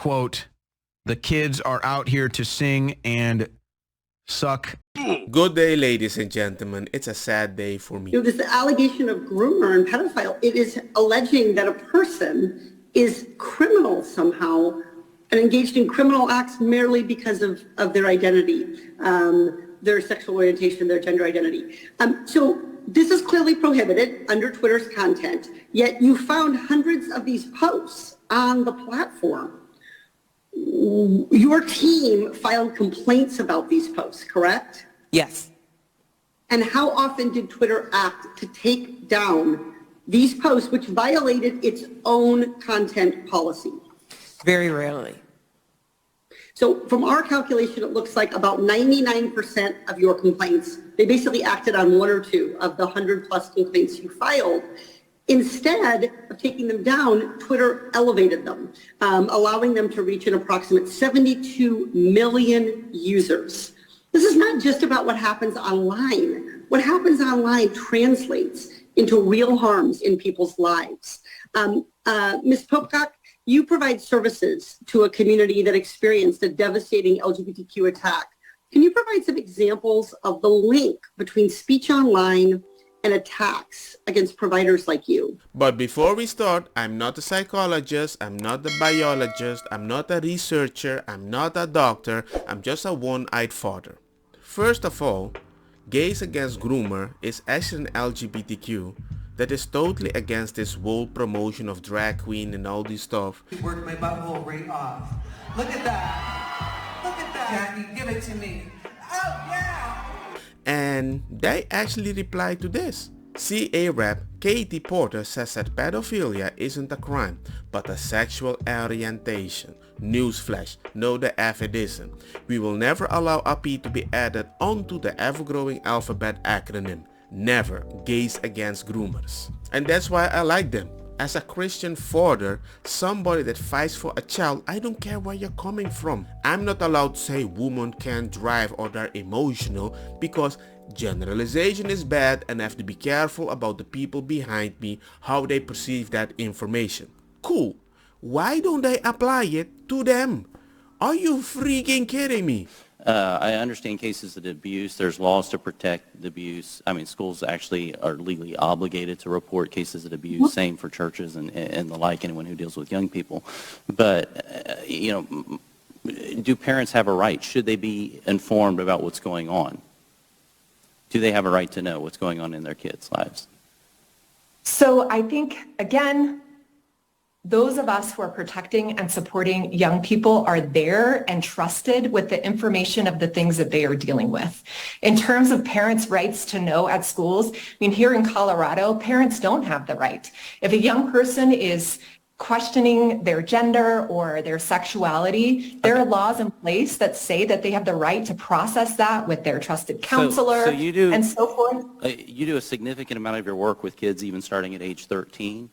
quote, the kids are out here to sing and suck. Good day, ladies and gentlemen. It's a sad day for me. This allegation of groomer and pedophile, it is alleging that a person is criminal somehow and engaged in criminal acts merely because of their identity, their sexual orientation, their gender identity. So this is clearly prohibited under Twitter's content, yet you found hundreds of these posts on the platform. Your team filed complaints about these posts, correct? Yes. And how often did Twitter act to take down these posts, which violated its own content policy? Very rarely. So from our calculation, it looks like about 99% of your complaints, they basically acted on one or two of the 100 plus complaints you filed. Instead of taking them down, Twitter elevated them, allowing them to reach an approximate 72 million users. This is not just about what happens online. What happens online translates into real harms in people's lives. Ms. Popcock, you provide services to a community that experienced a devastating LGBTQ attack. Can you provide some examples of the link between speech online and attacks against providers like you? But before we start, I'm not a psychologist, I'm not a biologist, I'm not a researcher, I'm not a doctor, I'm just a one-eyed father. First of all, Gays Against Groomer is actually an LGBTQ that is totally against this whole promotion of drag queen and all this stuff. You worked my butthole right off. Look at that. Look at that. Jackie, give it to me. Oh, yeah. And they actually replied to this. CA rep Katie Porter says that pedophilia isn't a crime, but a sexual orientation. Newsflash, no the F it isn't. We will never allow a P to be added onto the ever-growing alphabet acronym. Never. Gays Against Groomers. And that's why I like them. As a Christian father, somebody that fights for a child, I don't care where you're coming from. I'm not allowed to say women can't drive or they're emotional because generalization is bad and I have to be careful about the people behind me, how they perceive that information. Cool. Why don't they apply it to them? Are you freaking kidding me? I understand cases of abuse. There's laws to protect the abuse. I mean, schools actually are legally obligated to report cases of abuse. Same for churches and the like, anyone who deals with young people. But, do parents have a right? Should they be informed about what's going on? Do they have a right to know what's going on in their kids' lives? So I think, again, those of us who are protecting and supporting young people are there and trusted with the information of the things that they are dealing with. In terms of parents' rights to know at schools, I mean, here in Colorado, parents don't have the right. If a young person is questioning their gender or their sexuality, there are laws in place that say that they have the right to process that with their trusted counselor and so forth. You do a significant amount of your work with kids even starting at age 13.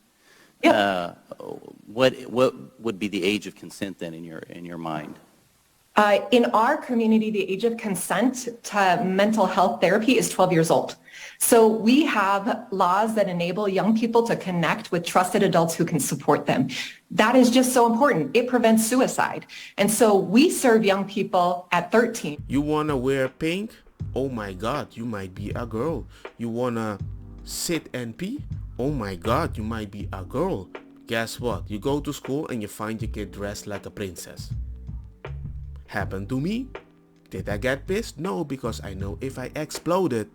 Yeah. What would be the age of consent then in your mind? In our community, the age of consent to mental health therapy is 12 years old. So we have laws that enable young people to connect with trusted adults who can support them. That is just so important. It prevents suicide. And so we serve young people at 13. You want to wear pink? Oh my God, you might be a girl. You want to sit and pee? Oh my God, you might be a girl. Guess what? You go to school and you find your kid dressed like a princess. Happened to me. Did I get pissed? No, because I know if I exploded,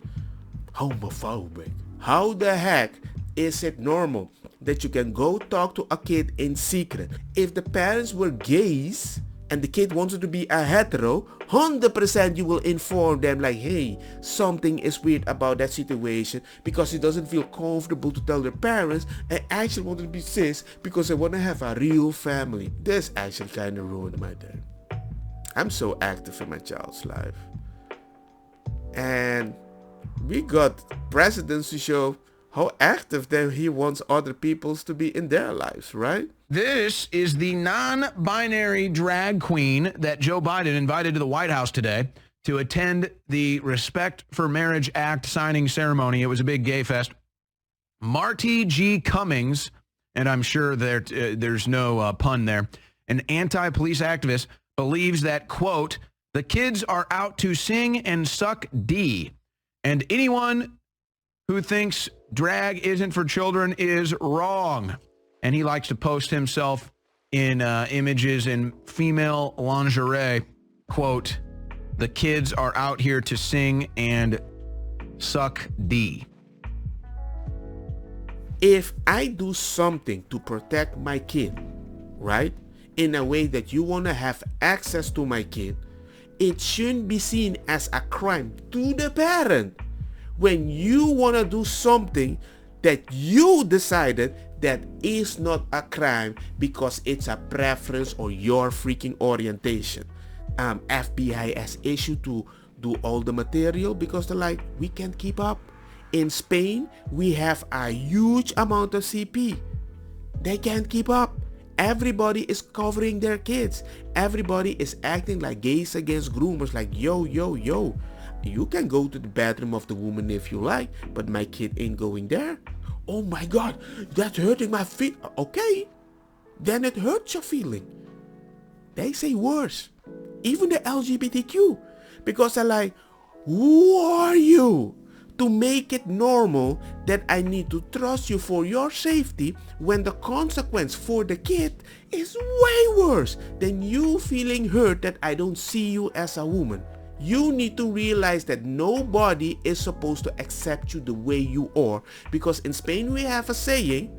homophobic. How the heck is it normal that you can go talk to a kid in secret? If the parents were gays and the kid wanted to be a hetero, 100% you will inform them like, hey, something is weird about that situation because he doesn't feel comfortable to tell their parents and actually wanted to be cis because they want to have a real family. This actually kind of ruined my day. I'm so active in my child's life. And we got presidents to show how active that he wants other peoples to be in their lives, right? This is the non-binary drag queen that Joe Biden invited to the White House today to attend the Respect for Marriage Act signing ceremony. It was a big gay fest. Marty G. Cummings, and I'm sure there's no pun there, an anti-police activist, believes that, quote, the kids are out to sing and suck D. And anyone who thinks drag isn't for children is wrong. And he likes to post himself in images in female lingerie. Quote, the kids are out here to sing and suck D. If I do something to protect my kid, right, in a way that you want to have access to my kid, it shouldn't be seen as a crime to the parent when you want to do something that you decided that is not a crime because it's a preference or your freaking orientation. FBI has issued to do all the material because they're like, we can't keep up. In Spain, we have a huge amount of CP. They can't keep up. Everybody is covering their kids. Everybody is acting like gays against groomers, like yo. You can go to the bathroom of the woman if you like, but my kid ain't going there. Oh my God, that's hurting my feet. Okay, then it hurts your feeling. They say worse. Even the LGBTQ, because they're like, who are you to make it normal that I need to trust you for your safety when the consequence for the kid is way worse than you feeling hurt that I don't see you as a woman. You need to realize that nobody is supposed to accept you the way you are, because in Spain we have a saying,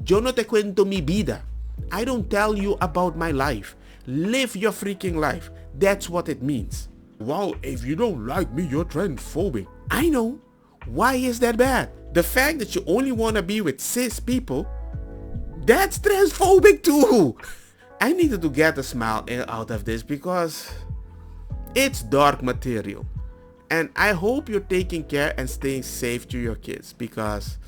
yo no te cuento mi vida. I don't tell you about my life. Live your freaking life. That's what it means. Wow, if you don't like me, you're transphobic. I know. Why is that bad? The fact that you only want to be with cis people, that's transphobic too. I needed to get a smile out of this because it's dark material. And I hope you're taking care and staying safe to your kids, because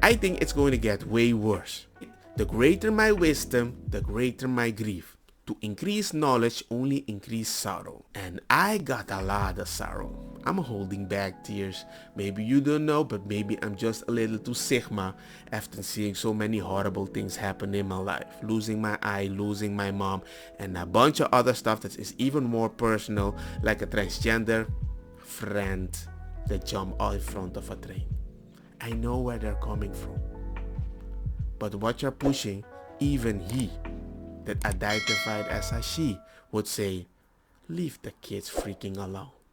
I think it's going to get way worse. The greater my wisdom, the greater my grief. To increase knowledge only increase sorrow. And I got a lot of sorrow. I'm holding back tears. Maybe you don't know, but maybe I'm just a little too sigma after seeing so many horrible things happen in my life. Losing my eye, losing my mom, and a bunch of other stuff that is even more personal, like a transgender friend that jumped out in front of a train. I know where they're coming from. But what you're pushing, even he that identified as a she would say, leave the kids freaking alone.